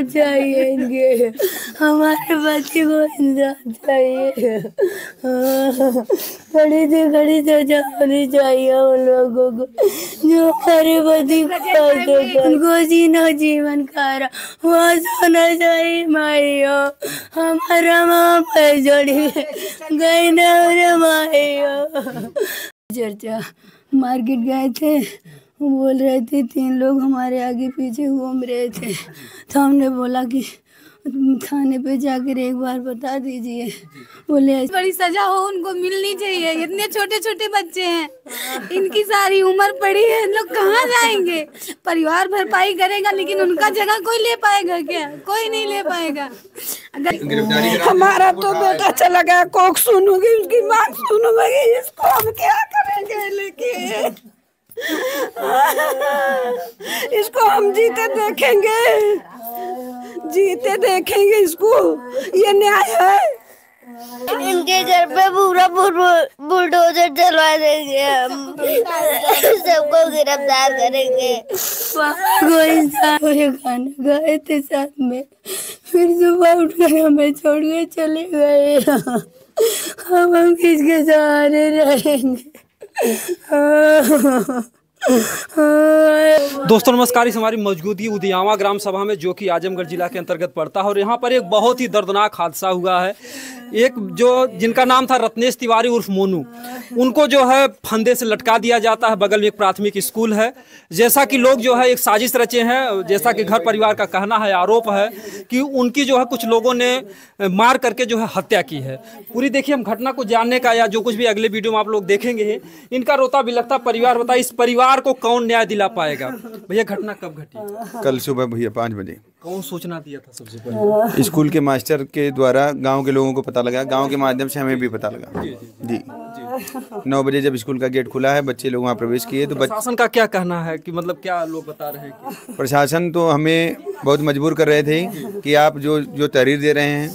चाहिए इनके, हमारे बच्चे को इंसाफ चाहिए। खड़ी से होनी चाहिए उन लोगों को जो हमारे बच्चे को उनको जीना जीवन खा रहा वहाँ सोना चाहिए। माइयो हमारा माँ पे जोड़ी गई न माइयो। चर्चा मार्केट गए थे, वो बोल रहे थे 3 लोग हमारे आगे पीछे घूम रहे थे, तो हमने बोला कि थाने पे जाकर एक बार बता दीजिए। बोले बड़ी सजा हो उनको मिलनी चाहिए। इतने छोटे छोटे बच्चे हैं, इनकी सारी उम्र पड़ी है, लोग कहाँ जाएंगे? परिवार भरपाई करेगा लेकिन उनका जगह कोई ले पाएगा क्या? कोई नहीं ले पाएगा। अगर हमारा तो बेटा चला गया, कोक सुनूंगी, उसकी बात सुनूंगी, इसको हम क्या करेंगे? लेकिन इसको हम जीते देखेंगे इसको, ये न्याय है? इनके घर पे पूरा बुलडोजर चलवा देंगे, हम सबको गिरफ्तार करेंगे। कोई खाना गए थे साथ में, फिर सुबह उठकर हमें छोड़ के चले गए। हम किसके सहारे रहेंगे? दोस्तों नमस्कार। इस हमारी मौजूदगी उदियामा ग्राम सभा में, जो कि आजमगढ़ जिला के अंतर्गत पड़ता है, और यहाँ पर एक बहुत ही दर्दनाक हादसा हुआ है। एक जो जिनका नाम था रत्नेश तिवारी उर्फ मोनू, उनको जो है फंदे से लटका दिया जाता है। बगल में एक प्राथमिक स्कूल है। जैसा कि लोग जो है एक साजिश रचे हैं, जैसा कि घर परिवार का कहना है, आरोप है कि उनकी जो है कुछ लोगों ने मार करके जो है हत्या की है। पूरी देखिए, हम घटना को जानने का या जो कुछ भी अगले वीडियो में आप लोग देखेंगे, इनका रोता बिलखता परिवार बताइए इस परिवार को कौन न्याय दिला पाएगा? भैया घटना कब घटी? कल सुबह भैया 5 बजे। कौन सूचना दिया था? सबसे पहले स्कूल के मास्टर के द्वारा गांव के लोगों को पता लगा, गांव के माध्यम से हमें भी पता लगा। जी 9 बजे जब स्कूल का गेट खुला है, बच्चे लोग वहाँ प्रवेश किए, तो प्रशासन का क्या कहना है कि मतलब क्या लोग बता रहे हैं कि प्रशासन तो हमें बहुत मजबूर कर रहे थे कि आप जो तहरीर दे रहे हैं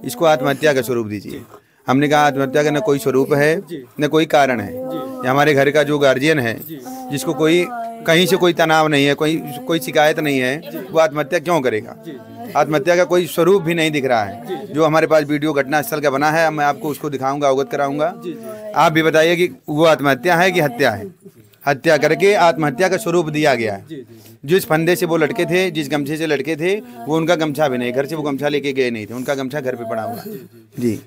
इसको आत्महत्या का स्वरूप दीजिए। हमने कहा आत्महत्या का न कोई स्वरूप है न कोई कारण है। हमारे घर का जो गार्जियन है, जिसको कोई कहीं से कोई तनाव नहीं है, कोई शिकायत नहीं है, वो आत्महत्या क्यों करेगा? आत्महत्या का कोई स्वरूप भी नहीं दिख रहा है। जो हमारे पास वीडियो घटनास्थल का बना है, मैं आपको उसको दिखाऊंगा, अवगत कराऊंगा। आप भी बताइए कि वो आत्महत्या है कि हत्या है? हत्या करके आत्महत्या का स्वरूप दिया गया है। जिस फंदे से वो लटके थे, जिस गमछे से लटके थे, वो उनका गमछा भी नहीं, घर से वो गमछा लेके गए नहीं थे, उनका गमछा घर पे पड़ा हुआ जी।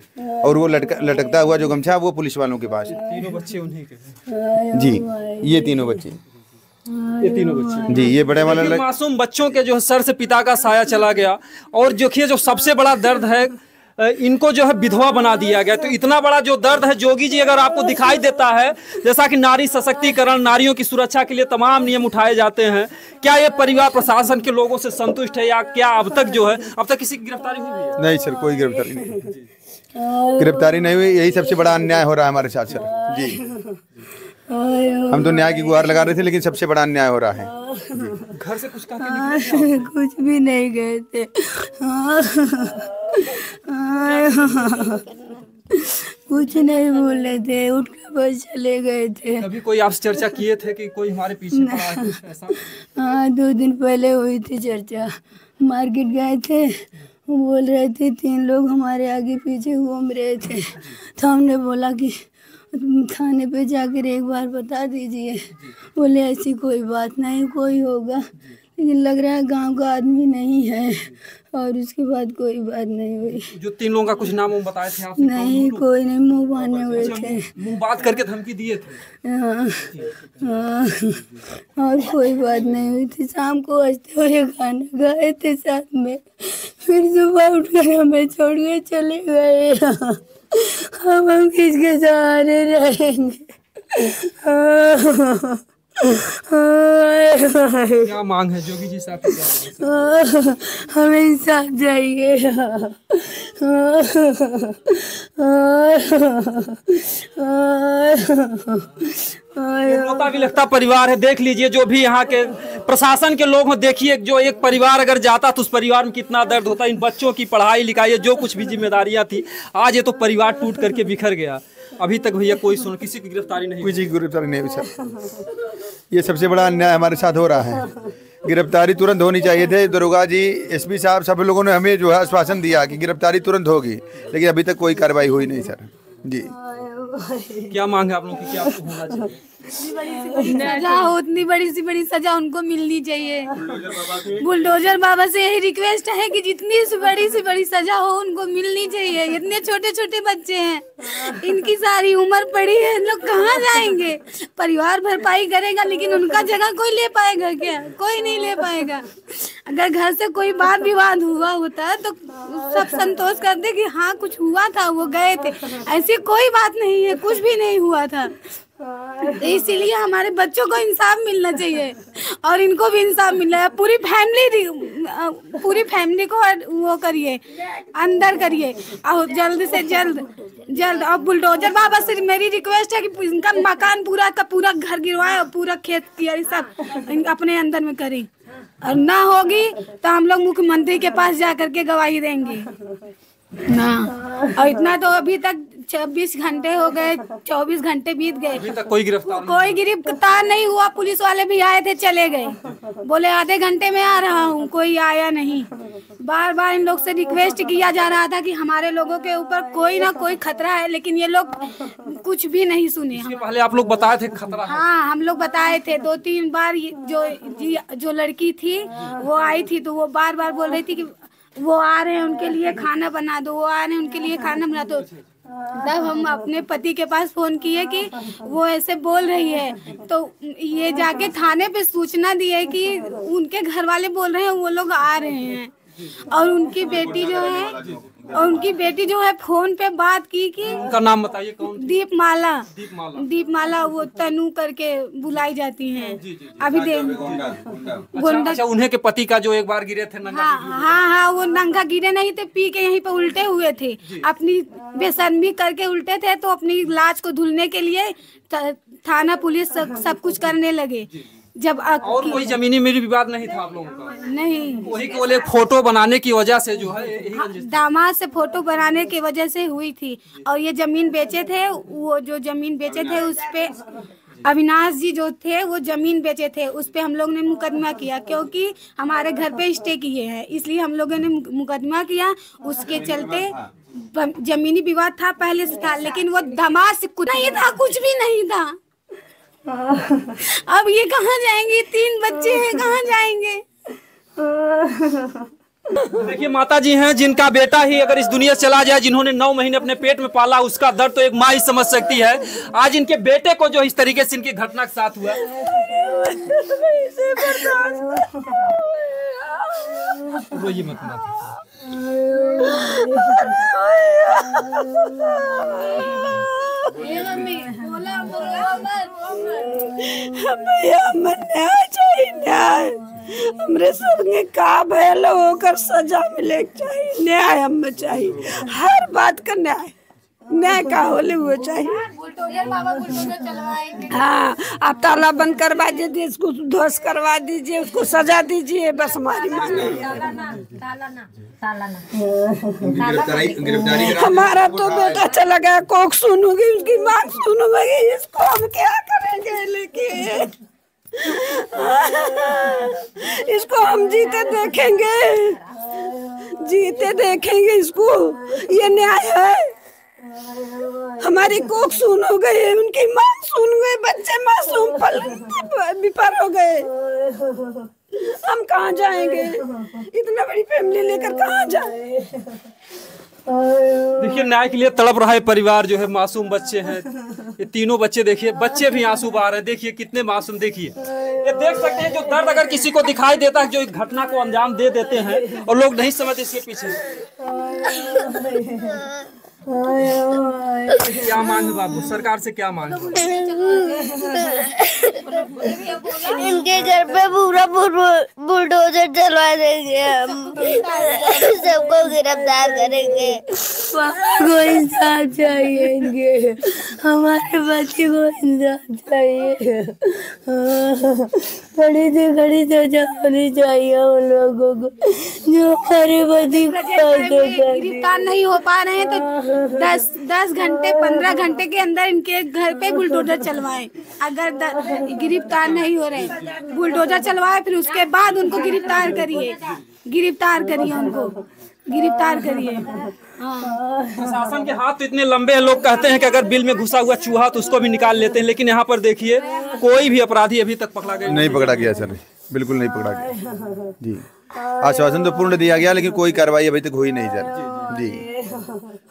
और वो लटकता हुआ जो गमछा वो पुलिस वालों के पास है। 3 बच्चे उन्हीं के जी, ये 3 बच्चे, ये 3 बच्चे जी। ये बड़े वाला मासूम बच्चों के जो है सर से पिता का साया चला गया, और जो सबसे बड़ा दर्द है, इनको जो है विधवा बना दिया गया। तो इतना बड़ा जो दर्द है जोगी जी, अगर आपको दिखाई देता है, जैसा कि नारी सशक्तिकरण, नारियों की सुरक्षा के लिए तमाम नियम उठाए जाते हैं, क्या ये परिवार प्रशासन के लोगों से संतुष्ट है, या क्या अब तक जो है अब तक किसी की गिरफ्तारी हुई है? नहीं सर, कोई गिरफ्तारी नहीं, गिरफ्तारी नहीं हुई। यही सबसे बड़ा अन्याय हो रहा है हमारे साथ सर जी। हम तो न्याय की गुहार लगा रहे थे, लेकिन सबसे बड़ा अन्याय हो रहा है। घर से कुछ कुछ भी नहीं गए थे, कुछ नहीं बोले थे, उठ के बस चले गए थे। कभी कोई आपसे चर्चा किए थे कि कोई हमारे पीछे पड़ा है कुछ ऐसा? हाँ, 2 दिन पहले हुई थी चर्चा। मार्केट गए थे, वो बोल रहे थे 3 लोग हमारे आगे पीछे घूम रहे थे, तो हमने बोला कि थाने पे जाकर एक बार बता दीजिए। बोले ऐसी कोई बात नहीं, कोई होगा, लेकिन लग रहा है गांव का आदमी नहीं है। और उसके बाद कोई बात नहीं हुई। जो 3 लोगों का कुछ नाम बताए थे आपने? नहीं, कोई नहीं, मुँह बांधे हुए थे, मुँह बात करके धमकी दिए थे। हाँ, और कोई बात नहीं हुई थी। शाम को हंसते हुए खाना गए थे साथ में, फिर सुबह उठकर हमें छोड़ के चले गए। हम किसके सहारे रहेंगे? क्या मांग है जोगी जी साहब? हमें इंसाफ चाहिए। रोता भी लगता परिवार है। देख लीजिए, जो भी यहाँ के प्रशासन के लोग हो, देखिए जो एक परिवार अगर जाता तो उस परिवार में कितना दर्द होता। इन बच्चों की पढ़ाई लिखाई, जो कुछ भी जिम्मेदारियां थी, आज ये तो परिवार टूट करके बिखर गया। अभी तक भैया किसी की गिरफ्तारी नहीं, किसी की गिरफ्तारी नहीं हुई सर। ये सबसे बड़ा अन्याय हमारे साथ हो रहा है। गिरफ्तारी तुरंत होनी चाहिए थे। दरोगा जी, एसपी साहब, सब लोगों ने हमें जो है आश्वासन दिया कि गिरफ्तारी तुरंत होगी, लेकिन अभी तक कोई कार्रवाई हुई नहीं सर जी। क्या मांग है आप लोगों की, क्या होना चाहिए? सजा हो, उतनी बड़ी सी बड़ी सजा उनको मिलनी चाहिए। बुलडोजर बाबा से यही रिक्वेस्ट है कि जितनी सी बड़ी सजा हो उनको मिलनी चाहिए। इतने छोटे छोटे बच्चे हैं, इनकी सारी उम्र पड़ी है, इन लोग कहाँ जाएंगे? परिवार भरपाई करेगा लेकिन उनका जगह कोई ले पाएगा क्या? कोई नहीं ले पाएगा। अगर घर से कोई बात विवाद हुआ होता तो सब संतोष करते कि हाँ कुछ हुआ था, वो गए थे। ऐसी कोई बात नहीं है, कुछ भी नहीं हुआ था। इसीलिए हमारे बच्चों को इंसाफ मिलना चाहिए और इनको भी इंसाफ मिल रहा है। पूरी फैमिली को वो करिए, अंदर करिए और जल्द से जल्द। और बुलडोजर बाबा से मेरी रिक्वेस्ट है कि इनका मकान पूरा का पूरा घर गिरवाए और पूरा खेत किया सब अपने अंदर में करें। और ना होगी तो हम लोग मुख्यमंत्री के पास जा करके गवाही देंगे ना। और इतना तो अभी तक 26 घंटे हो गए, 24 घंटे बीत गए, अभी तक कोई गिरफ्तार नहीं हुआ। पुलिस वाले भी आए थे, चले गए, बोले आधे घंटे में आ रहा हूँ, कोई आया नहीं। बार बार इन लोग से रिक्वेस्ट किया जा रहा था कि हमारे लोगों के ऊपर कोई ना कोई खतरा है, लेकिन ये लोग कुछ भी नहीं सुने। पहले आप लोग बताए थे खतरा है? हाँ, हम लोग बताए थे 2-3 बार। जो लड़की थी वो आई थी तो वो बार बार बोल रही थी कि वो आ रहे हैं, उनके लिए खाना बना दो, वो आ रहे हैं, उनके लिए खाना बना दो। तब हम अपने पति के पास फोन किए कि वो ऐसे बोल रही है, तो ये जाके थाने पे सूचना दी है कि उनके घर वाले बोल रहे हैं वो लोग आ रहे हैं। और उनकी बेटी जो है फोन पे बात की कि उनका नाम बताइए कौन? दीपमाला, वो तनु करके बुलाई जाती हैं। अभी अच्छा, उन्हें के पति का जो एक बार गिरे थे नंगा? हाँ, वो नंगा गिरे नहीं थे, पी के यहीं पे उल्टे हुए थे, अपनी बेशर्मी करके उल्टे थे। तो अपनी लाश को धुलने के लिए थाना पुलिस सब कुछ करने लगे। जब और कोई जमीनी मेरी विवाद नहीं था आप लोगों का? नहीं, वही केवल एक फोटो बनाने की वजह से जो है दामाद से फोटो बनाने की वजह से हुई थी। और ये जमीन बेचे थे, वो जो जमीन बेचे थे उस पे अविनाश जी जो थे वो जमीन बेचे थे, उस पे हम लोग ने मुकदमा किया क्योंकि हमारे घर पे स्टे किए हैं, इसलिए हम लोगों ने मुकदमा किया। उसके चलते जमीनी विवाद था पहले से था, लेकिन वो दामाद से कुछ नहीं था, कुछ भी नहीं था। अब ये कहाँ जाएंगे? 3 बच्चे हैं, कहाँ जाएंगे? देखिए माता जी हैं जिनका बेटा ही अगर इस दुनिया से चला जाए, जिन्होंने 9 महीने अपने पेट में पाला, उसका दर्द तो एक माँ ही समझ सकती है। आज इनके बेटे को जो इस तरीके से इनकी घटना के साथ हुआ, रोइए मत न्याय हमरे संगे का भयल होकर सजा मिले चाहिए, न्याय हमें चाहिए, हर बात का न्याय का होले वो चाहिए। हाँ, आप ताला बंद करवा दीजिए, इसको ध्वस्त करवा दीजिए, उसको सजा दीजिए, बस हमारी मांग है। हमारा तो बेटा चला गया, कोक सुनूंगी, उसकी मांग सुनूंगी, इसको हम क्या करेंगे? लेकिन इसको हम जीते देखेंगे इसको, ये न्याय है? हमारी कोक सुन हो गई, उनकी मांग सुन गए, बच्चे मासूम पल विफर हो गए। हम कहाँ जाएंगे? इतना बड़ी फैमिली लेकर कहाँ जाए? देखिए न्याय के लिए तड़प रहा है परिवार जो है, मासूम बच्चे हैं, ये तीनों बच्चे देखिए, बच्चे भी आंसू बहा रहे हैं। देखिए कितने मासूम, देखिए ये देख सकते हैं जो दर्द अगर किसी को दिखाई देता है, जो एक घटना को अंजाम दे देते हैं और लोग नहीं समझते इसके पीछे। क्या मांग है बाबू, सरकार से क्या मांग है? इनके घर पे पूरा बुलडोजर चलवा देंगे, हम सबको गिरफ्तार करेंगे। को इंसाफ चाहिए, इनके हमारे बच्चे को इंसाफ चाहिए। खड़ी सजा होनी चाहिए उन लोगों को जो हमारे पति गिरफ्तार नहीं हो पा रहे हैं तो 10 घंटे 15 घंटे के अंदर इनके घर पे बुलडोजर चलवाएं। अगर गिरफ्तार नहीं हो रहे बुलडोजर चलवाए, फिर उसके बाद उनको गिरफ्तार करिए उनको गिरफ्तार करिए। प्रशासन के हाथ तो इतने लंबे हैं, लोग कहते हैं कि अगर बिल में घुसा हुआ चूहा तो उसको भी निकाल लेते हैं, लेकिन यहाँ पर देखिए कोई भी अपराधी अभी तक पकड़ा गया नहीं पकड़ा गया सर, बिल्कुल नहीं पकड़ा गया जी। आश्वासन तो पूर्ण दिया गया लेकिन कोई कार्रवाई अभी तक हुई नहीं सर जी।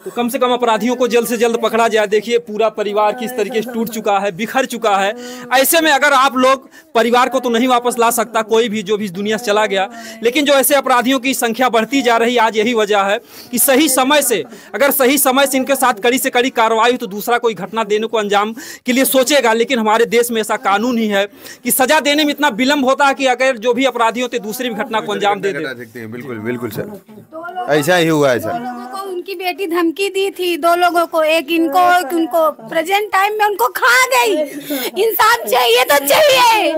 तो कम से कम अपराधियों को जल्द से जल्द पकड़ा जाए। देखिए पूरा परिवार किस तरीके से टूट चुका है, बिखर चुका है। ऐसे में अगर आप लोग परिवार को तो नहीं वापस ला सकता कोई भी जो भी इस दुनिया से चला गया, लेकिन जो ऐसे अपराधियों की संख्या बढ़ती जा रही आज यही वजह है कि सही समय से इनके साथ कड़ी से कड़ी कार्रवाई हो तो दूसरा कोई घटना देने को अंजाम के लिए सोचेगा। लेकिन हमारे देश में ऐसा कानून ही है कि सजा देने में इतना विलम्ब होता है कि अगर जो भी अपराधी होते दूसरी भी घटना को अंजाम दे दे। बिल्कुल बिल्कुल सर, ऐसा ही हुआ है सर। लोगों को उनकी बेटी धमकी दी थी, 2 लोगों को, एक इनको एक उनको, प्रेजेंट टाइम में उनको खा गई। इंसाफ चाहिए तो चाहिए।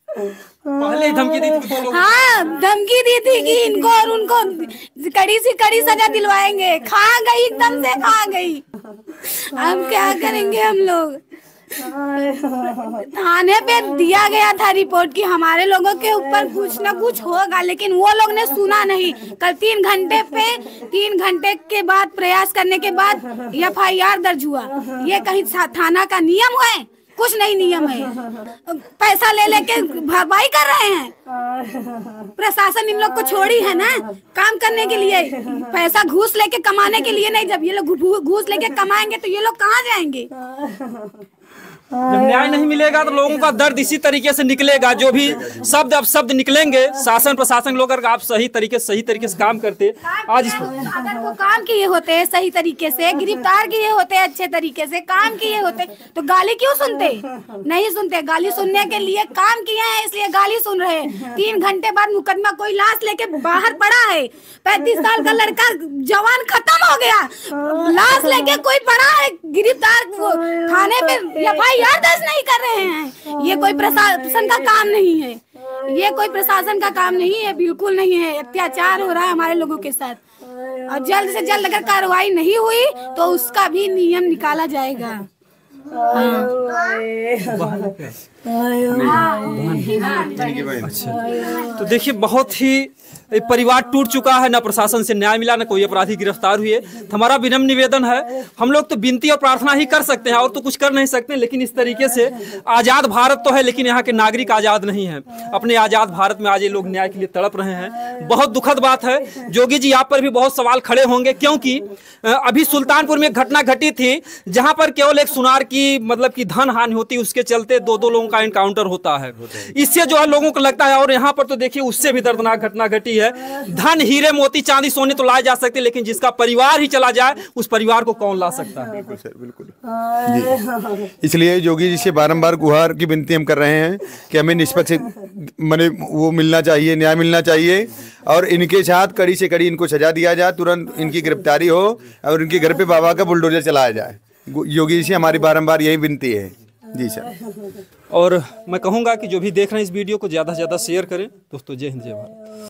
पहले ही धमकी दी थी। हाँ, धमकी दी थी कि इनको और उनको कड़ी से कड़ी सजा दिलवाएंगे। खा गई, एकदम से खा गई। हम क्या करेंगे हम लोग। थाने पे दिया गया था रिपोर्ट कि हमारे लोगों के ऊपर कुछ न कुछ होगा, लेकिन वो लोग ने सुना नहीं। कल 3 घंटे के बाद प्रयास करने के बाद FIR दर्ज हुआ। ये कहीं थाना का नियम है? कुछ नहीं नियम है। पैसा ले लेके भरपाई कर रहे हैं। प्रशासन इन लोग को छोड़ी है ना काम करने के लिए, पैसा घूस लेके कमाने के लिए नहीं। जब ये लोग घूस लेके कमाएंगे तो ये लोग कहाँ जाएंगे? जब न्याय नहीं मिलेगा तो लोगों का दर्द इसी तरीके से निकलेगा। जो भी शब्द निकलेंगे, शासन प्रशासन लोग अगर आप सही तरीके से काम करते आज अगर वो काम किए होते सही तरीके से, गिरफ्तार किए होते अच्छे तरीके से, काम किए होते तो गाली क्यों सुनते? नहीं सुनते। गाली सुनने के लिए काम किए हैं इसलिए गाली सुन रहे हैं। 3 घंटे बाद मुकदमा, कोई लाश लेके बाहर पड़ा है। 35 साल का लड़का जवान खत्म हो गया, लाश लेके कोई पड़ा है गिरफ्तार, थाने पे FIR दर्ज नहीं कर रहे हैं। ये कोई प्रशासन का काम नहीं है। ये कोई प्रशासन का काम नहीं है, बिल्कुल नहीं है। अत्याचार हो रहा है हमारे लोगों के साथ, और जल्द से जल्द अगर कार्रवाई नहीं हुई तो उसका भी नियम निकाला जाएगा। तो देखिए बहुत ही परिवार टूट चुका है, न प्रशासन से न्याय मिला, न कोई अपराधी गिरफ्तार हुए। तो हमारा विनम्र निवेदन है, हम लोग तो विनती और प्रार्थना ही कर सकते हैं और तो कुछ कर नहीं सकते, लेकिन इस तरीके से आज़ाद भारत तो है लेकिन यहाँ के नागरिक आज़ाद नहीं हैं। अपने आज़ाद भारत में आज ये लोग न्याय के लिए तड़प रहे हैं। बहुत दुखद बात है। जोगी जी आप पर भी बहुत सवाल खड़े होंगे, क्योंकि अभी सुल्तानपुर में एक घटना घटी थी जहाँ पर केवल एक सुनार की मतलब की धन हानि होती, उसके चलते 2 लोगों का एनकाउंटर होता है। इससे जो है लोगों को लगता है, और यहाँ पर तो देखिए उससे भी दर्दनाक घटना घटी है। धन, हीरे, मोती, चांदी, सोने तो लाए जा सकते, लेकिन जिसका परिवार ही चला जाए उस परिवार को कौन ला सकता है? बिल्कुल सर, बिल्कुल। इसलिए योगी जी से बारंबार गुहार की विनती हम कर रहे हैं कि हमें निष्पक्ष माने वो मिलना चाहिए, न्याय मिलना चाहिए, और इनके साथ कड़ी से कड़ी इनको सजा दिया जाए, तुरंत इनकी गिरफ्तारी हो और इनके घर पे बाबा का बुलडोजर चलाया जाए। योगी जी से हमारी बारंबार यही विनती है जी सर। और मैं कहूँगा कि जो भी देख रहे हैं इस वीडियो को ज़्यादा से ज़्यादा शेयर करें। दोस्तों जय हिंद, जय भारत।